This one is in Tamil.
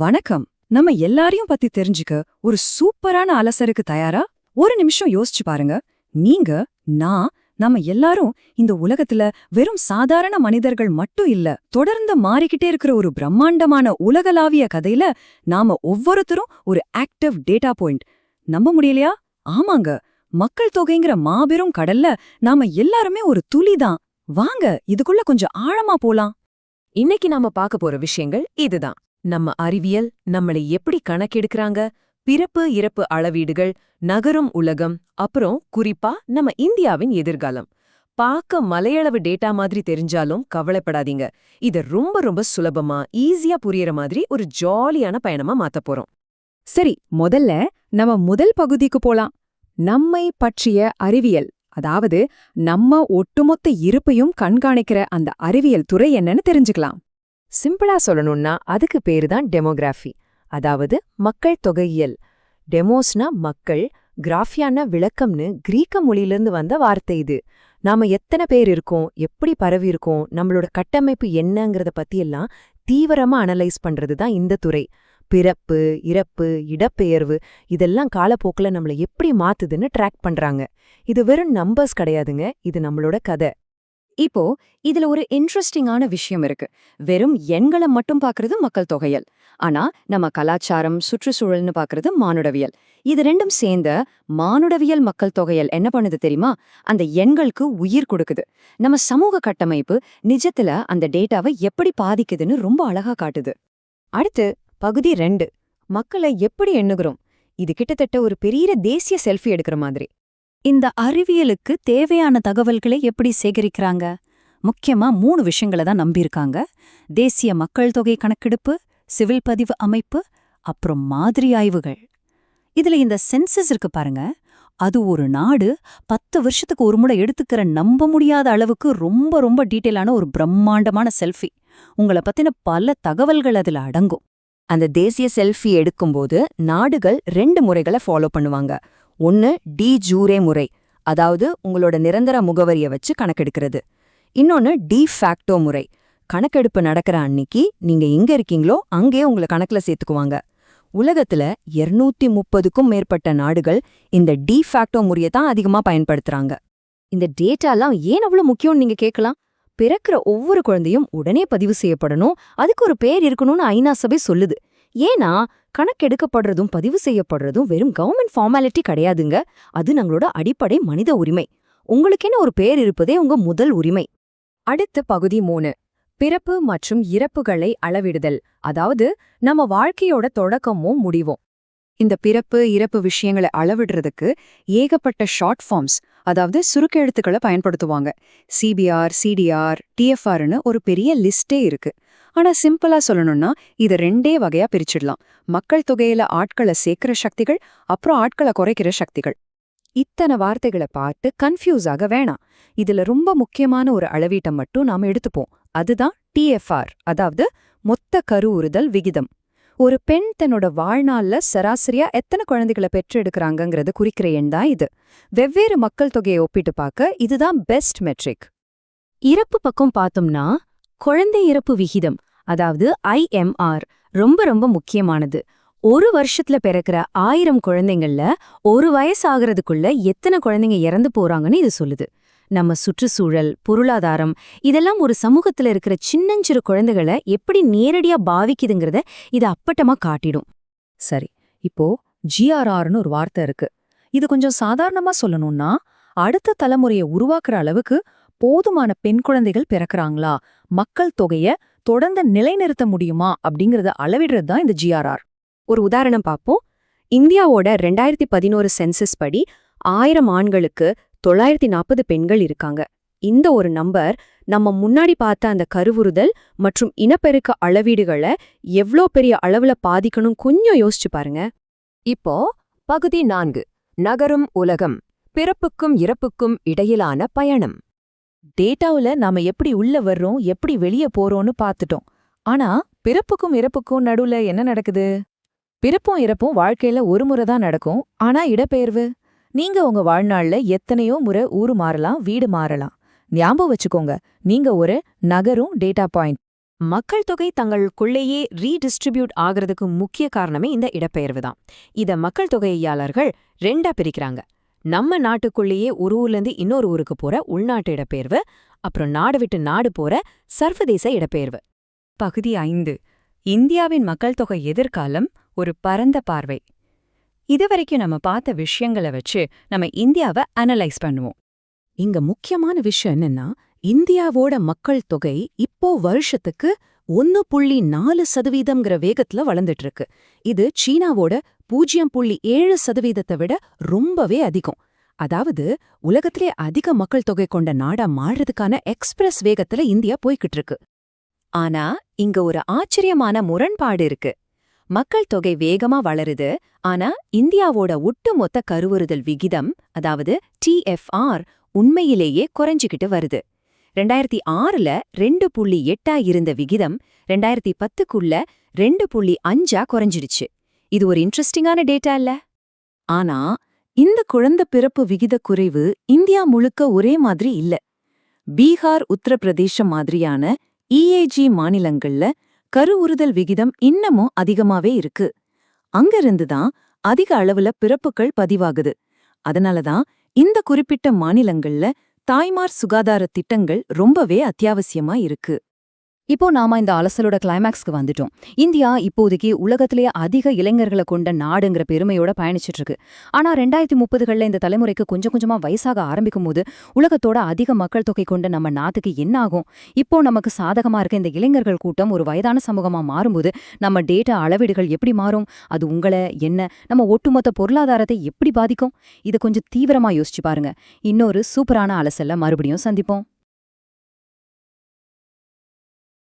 வணக்கம். நம்ம எல்லாரையும் பத்தி தெரிஞ்சுக்க ஒரு சூப்பரான அலசருக்கு தயாரா? ஒரு நிமிஷம் யோசிச்சு பாருங்க. நீங்க, நான், நம்ம எல்லாரும் இந்த உலகத்துல வெறும் சாதாரண மனிதர்கள் மட்டும் இல்ல, தொடர்ந்து மாறிக்கிட்டே இருக்கிற ஒரு பிரம்மாண்டமான உலகளாவிய கதையில நாம ஒவ்வொருத்தரும் ஒரு ஆக்டிவ் டேட்டா பாயிண்ட். நம்ப முடியலையா? ஆமாங்க, மக்கள் தொகைங்கிற மாபெரும் கடல்ல நாம எல்லாருமே ஒரு துளிதான். வாங்க இதுக்குள்ள கொஞ்சம் ஆழமா போலாம். இன்னைக்கு நாம பார்க்க போற விஷயங்கள் இதுதான். நம்ம அறிவியல் நம்மளை எப்படி கணக்கெடுக்கறாங்க, பிறப்பு இறப்பு அளவீடுகள், நகரும் உலகம், அப்புறம் குறிப்பா நம்ம இந்தியாவின் எதிர்காலம். பார்க்க மலையளவு டேட்டா மாதிரி தெரிஞ்சாலும் கவலைப்படாதீங்க. இத ரொம்ப ரொம்ப சுலபமா ஈஸியா புரியற மாதிரி ஒரு ஜாலியான பயணமா மாத்தப் போறோம். சரி, முதல்ல நம்ம முதல் பகுதிக்கு போலாம். நம்மை பற்றிய அறிவியல், அதாவது நம்ம ஒட்டுமொத்த இருப்பையும் கண்காணிக்கிற அந்த அறிவியல் துறை என்னன்னு தெரிஞ்சுக்கலாம். சிம்பிளா சொல்லணும்னா அதுக்கு பேருதான் டெமோகிராஃபி, அதாவது மக்கள் தொகையியல். டெமோஸ்னா மக்கள், கிராஃபியானா விளக்கம்னு கிரீக்க மொழியிலிருந்து வந்த வார்த்தை இது. நாம எத்தனை பேர் இருக்கோம், எப்படி பரவி இருக்கோம், நம்மளோட கட்டமைப்பு என்னங்கறத பத்தியெல்லாம் தீவிரமா அனலைஸ் பண்றது தான் இந்த துறை. பிறப்பு, இறப்பு, இடப்பெயர்வு இதெல்லாம் காலப்போக்குல நம்மள எப்படி மாத்துதுன்னு ட்ராக் பண்றாங்க. இது வெறும் நம்பர்ஸ் கிடையாதுங்க, இது நம்மளோட கதை. இப்போ இதுல ஒரு இன்ட்ரெஸ்டிங்கான விஷயம் இருக்கு. வெறும் எண்களை மட்டும் பாக்குறது மக்கள் தொகையல், ஆனா நம்ம கலாச்சாரம், சுற்றுச்சூழல்னு பாக்குறது மானுடவியல். இது ரெண்டும் சேர்ந்த மானுடவியல் மக்கள் தொகையல் என்ன பண்ணுது தெரியுமா? அந்த எண்களுக்கு உயிர் கொடுக்குது. நம்ம சமூக கட்டமைப்பு நிஜத்துல அந்த டேட்டாவை எப்படி பாதிக்குதுன்னு ரொம்ப அழகா காட்டுது. அடுத்து பகுதி 2, மக்களை எப்படி எண்ணுகிறோம். இது கிட்டத்தட்ட ஒரு பெரிய தேசிய செல்ஃபி எடுக்கிற மாதிரி. இந்த அறிவியலுக்கு தேவையான தகவல்களை எப்படி சேகரிக்கிறாங்க? முக்கியமா 3 விஷயங்களை தான் நம்பியிருக்காங்க. தேசிய மக்கள் தொகை கணக்கெடுப்பு, சிவில் பதிவு அமைப்பு, அப்புறம் மாதிரி ஆய்வுகள். இதுல இந்த சென்சஸ் இருக்கு பாருங்க, அது ஒரு நாடு 10 வருஷத்துக்கு ஒரு முறை எடுத்துக்கிற நம்ப முடியாத அளவுக்கு ரொம்ப ரொம்ப டீட்டெயிலான ஒரு பிரம்மாண்டமான செல்ஃபி. உங்களை பத்தின பல தகவல்கள் அதுல அடங்கும். அந்த தேசிய செல்ஃபி எடுக்கும்போது நாடுகள் 2 முறைகளை ஃபாலோ பண்ணுவாங்க. ஒன்னு டி ஜூரே முறை, அதாவது உங்களோட நிரந்தர முகவரியை வச்சு கணக்கெடுக்கிறது. இன்னொன்னு டி ஃபேக்டோ முறை, கணக்கெடுப்பு நடக்கிற அன்னைக்கு நீங்க எங்க இருக்கீங்களோ அங்கேயே உங்களை கணக்குல சேர்த்துக்குவாங்க. உலகத்துல 230க்கும் மேற்பட்ட நாடுகள் இந்த டி ஃபேக்டோ முறையை தான் அதிகமா பயன்படுத்துறாங்க. இந்த டேட்டாலாம் ஏன் அவ்வளவு முக்கியம்னு நீங்க கேட்கலாம். பிறக்கிற ஒவ்வொரு குழந்தையும் உடனே பதிவு செய்யப்படணும், அதுக்கு ஒரு பேர் இருக்கணும்னு ஐநா சபை சொல்லுது. ஏன்னா கணக்கெடுக்கப்படுறதும் பதிவு செய்யப்படுறதும் வெறும் கவர்மெண்ட் ஃபார்மாலிட்டி கிடையாதுங்க, அது நம்மளோட அடிப்படை மனித உரிமை. உங்களுக்கென ஒரு பேர் இருப்பதே உங்க முதல் உரிமை. அடுத்து பகுதி 3, பிறப்பு மற்றும் இறப்புகளை அளவிடுதல், அதாவது நம்ம வாழ்க்கையோட தொடக்கமும் முடிவும். இந்த பிறப்பு இறப்பு விஷயங்களை அளவிடுறதுக்கு ஏகப்பட்ட ஷார்ட் ஃபார்ம்ஸ், அதாவது சுருக்கெழுத்துக்களை பயன்படுத்துவாங்க. சிபிஆர், சிடிஆர், டிஎஃப்ஆர்னு ஒரு பெரிய லிஸ்டே இருக்கு. ஆனா சிம்பிளா சொல்லணும்னா இதை 2 வகையா பிரிச்சிடலாம். மக்கள் தொகையில ஆட்களை சேர்க்கிற சக்திகள், அப்புறம் ஆட்களை குறைக்கிற சக்திகள். இத்தனை வார்த்தைகளை பார்த்து கன்ஃபியூஸ் ஆக வேணாம். இதுல ரொம்ப முக்கியமான ஒரு அளவீட்டை மட்டும் நாம எடுத்துப்போம். அதுதான் டிஎஃப்ஆர், அதாவது மொத்த கருவுறுதல் விகிதம். ஒரு பெண் தன்னோட வாழ்நாள்ல சராசரியா எத்தனை குழந்தைகளை பெற்றெடுக்கிறாங்கங்கிறது குறிக்கிற எண் தான் இது. வெவ்வேறு மக்கள் தொகையை ஒப்பிட்டு பார்க்க இதுதான் பெஸ்ட் மெட்ரிக். இறப்பு பக்கம் பார்த்தோம்னா குழந்தை இறப்பு விகிதம், அதாவது ஐஎம்ஆர், ரொம்ப ரொம்ப முக்கியமானது. ஒரு வருஷத்துல பிறக்கிற 1000 குழந்தைங்கள்ல 1 வயசு ஆகிறதுக்குள்ள எத்தனை குழந்தைங்க இறந்து போறாங்கன்னு இது சொல்லுது. நம்ம சுற்றுச்சூழல், பொருளாதாரம் இதெல்லாம் ஒரு சமூகத்துல இருக்கிற சின்னஞ்சிறு குழந்தைகளை எப்படி நேரடியா பாவிக்குதுங்கிறத இது அப்பட்டமா காட்டிடும். சரி, இப்போ ஜிஆர்ஆர்னு ஒரு வார்த்தை இருக்கு. இது கொஞ்சம் சாதாரணமா சொல்லணும்னா, அடுத்த தலைமுறையை உருவாக்குற அளவுக்கு போதுமான பெண் குழந்தைகள் பிறக்கறாங்களா, மக்கள் தொகைய தொடர்ந்து நிலைநிறுத்த முடியுமா அப்படிங்கறத அளவிடுறது தான் இந்த ஜிஆர்ஆர். ஒரு உதாரணம் பார்ப்போம். இந்தியாவோட 2011 சென்சஸ் படி 1000 ஆண்களுக்கு 940 பெண்கள் இருக்காங்க. இந்த ஒரு நம்பர் நம்ம முன்னாடி பார்த்த அந்த கருவுறுதல் மற்றும் இனப்பெருக்க அளவீடுகளை எவ்ளோ பெரிய அளவுல பாதிக்கணும் கொஞ்சம் யோசிச்சு பாருங்க. இப்போ பகுதி 4, நகரும் உலகம், பிறப்புக்கும் இறப்புக்கும் இடையிலான பயணம். டேட்டாவுல நாம எப்படி உள்ள வர்றோம், எப்படி வெளிய போறோம்னு பார்த்துட்டோம். ஆனா பிறப்புக்கும் இறப்புக்கும் நடுவுல என்ன நடக்குது? பிறப்பும் இறப்பும் வாழ்க்கையில ஒரு முறை தான் நடக்கும். ஆனா இடப்பெயர்வு, நீங்க உங்க வாழ்நாள்ல எத்தனையோ முறை ஊரு மாறலாம், வீடு மாறலாம். ஞாபகம் வச்சுக்கோங்க, நீங்க ஒரு நகரும் டேட்டா பாயிண்ட். மக்கள் தொகை தங்களுக்குள்ளேயே ரீடிஸ்ட்ரிபியூட் ஆகிறதுக்கு முக்கிய காரணமே இந்த இடப்பெயர்வு தான். இத மக்கள் தொகையாளர்கள் ரெண்டா பிரிக்கிறாங்க. நம்ம நாட்டுக்குள்ளேயே ஒரு ஊர்லேருந்து இன்னொரு ஊருக்கு போற உள்நாட்டு இடப்பெயர்வு, அப்புறம் நாடு விட்டு நாடு போற சர்வதேச இடப்பெயர்வு. பகுதி 5. இந்தியாவின் மக்கள் தொகை எதிர்காலம் ஒரு பரந்த பார்வை. இதுவரைக்கும் நம்ம பார்த்த விஷயங்களை வச்சு நம்ம இந்தியாவை அனலைஸ் பண்ணுவோம். இங்க முக்கியமான விஷயம் என்னன்னா, இந்தியாவோட மக்கள் தொகை இப்போ வருஷத்துக்கு 1.4% வேகத்துல வளர்ந்துட்டு இருக்கு. இது சீனாவோட 0.7% விட ரொம்பவே அதிகம். அதாவது உலகத்திலே அதிக மக்கள் தொகை கொண்ட நாடா மாறுறதுக்கான எக்ஸ்பிரஸ் வேகத்துல இந்தியா போய்கிட்டு இருக்கு. ஆனா இங்க ஒரு ஆச்சரியமான முரண்பாடு இருக்கு. மக்கள் தொகை வேகமா வளருது, ஆனா இந்தியாவோட ஒட்டுமொத்த கருவுறுதல் விகிதம், அதாவது TFR, உண்மையிலேயே குறைஞ்சிக்கிட்டு வருது. 2006ல 2.8 இருந்த விகிதம் 2010க்குள்ள 2.5 குறைஞ்சிடுச்சு. இது ஒரு இன்ட்ரெஸ்டிங்கான டேட்டா இல்ல? ஆனா இந்த குழந்தை பிறப்பு விகித குறைவு இந்தியா முழுக்க ஒரே மாதிரி இல்ல. பீகார், உத்தரப்பிரதேசம் மாதிரியான EAG மாநிலங்கள்ல கருவுறுதல் விகிதம் இன்னமும் அதிகமாவே இருக்கு. அங்கிருந்துதான் அதிக அளவுல பிறப்புகள் பதிவாகுது. அதனாலதான் இந்த குறிப்பிட்ட மாநிலங்கள்ல தாய்மார் சுகாதார திட்டங்கள் ரொம்பவே அத்தியாவசியமா இருக்கு. இப்போ நாம இந்த அலசலோட கிளைமேக்ஸ்க்கு வந்துட்டோம். இந்தியா இப்போதைக்கு உலகத்திலேயே அதிக இளைஞர்களை கொண்ட நாடுங்கிற பெருமையோட பயணிச்சிட்டு இருக்கு. ஆனா 2030களில் இந்த தலைமுறைக்கு கொஞ்சம் கொஞ்சமா வயசாக ஆரம்பிக்கும் போது உலகத்தோட அதிக மக்கள் தொகை கொண்ட நம்ம நாட்டுக்கு என்ன ஆகும்? இப்போ நமக்கு சாதகமா இருக்க இந்த இளைஞர்கள் கூட்டம் ஒரு வயதான சமூகமா மாறும்போது நம்ம டேட்டா அளவீடுகள் எப்படி மாறும்? அது உங்களை, என்ன, நம்ம ஒட்டுமொத்த பொருளாதாரத்தை எப்படி பாதிக்கும்? இதை கொஞ்சம் தீவிரமா யோசிச்சு பாருங்க. இன்னொரு சூப்பரான அலசல்ல மறுபடியும் சந்திப்போம்.